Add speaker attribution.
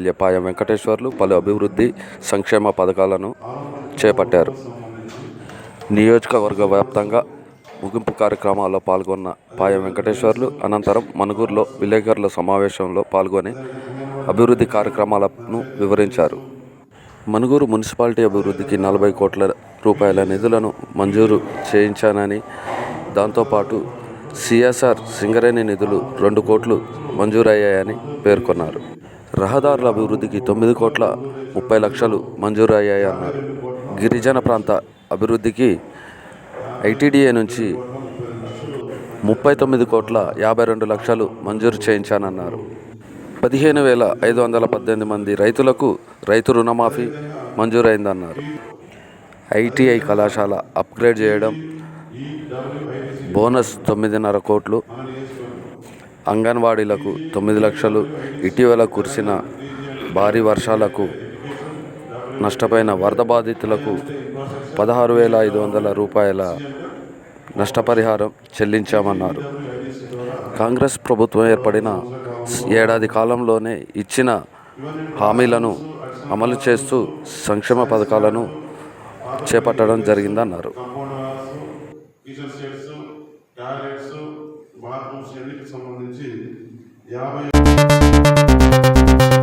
Speaker 1: MLA Payam Venkateswarlu పలు అభివృద్ధి సంక్షేమ పథకాలను చేపట్టారు. నియోజకవర్గ వ్యాప్తంగా ముగింపు కార్యక్రమాల్లో పాల్గొన్న పాయం వెంకటేశ్వర్లు అనంతరం మణుగూరులో విలేకరుల సమావేశంలో పాల్గొని అభివృద్ధి కార్యక్రమాలను వివరించారు. మణుగూరు మున్సిపాలిటీ అభివృద్ధికి 40 కోట్ల రూపాయల నిధులను మంజూరు చేయించానని, దాంతోపాటు సిఎస్ఆర్ సింగరేణి నిధులు 2 కోట్లు మంజూరయ్యాయని పేర్కొన్నారు. రహదారుల అభివృద్ధికి 9 కోట్ల 30 లక్షలు మంజూరు అయ్యాయన్నారు. గిరిజన ప్రాంత అభివృద్ధికి ఐటీడీఏ నుంచి 39 కోట్ల 52 లక్షలు మంజూరు చేయించానన్నారు. 15,518 మంది రైతులకు రైతు రుణమాఫీ మంజూరైందన్నారు. ఐటీఐ కళాశాల అప్గ్రేడ్ చేయడం, బోనస్ 9.5 కోట్లు, అంగన్వాడీలకు 9 లక్షలు, ఇటీవల కురిసిన భారీ వర్షాలకు నష్టపోయిన వరద బాధితులకు 16,500 రూపాయల నష్టపరిహారం చెల్లించామన్నారు. కాంగ్రెస్ ప్రభుత్వం ఏర్పడిన ఏడాది కాలంలోనే ఇచ్చిన హామీలను అమలు చేస్తూ సంక్షేమ పథకాలను చేపట్టడం జరిగిందన్నారు.
Speaker 2: సంబంధించి 50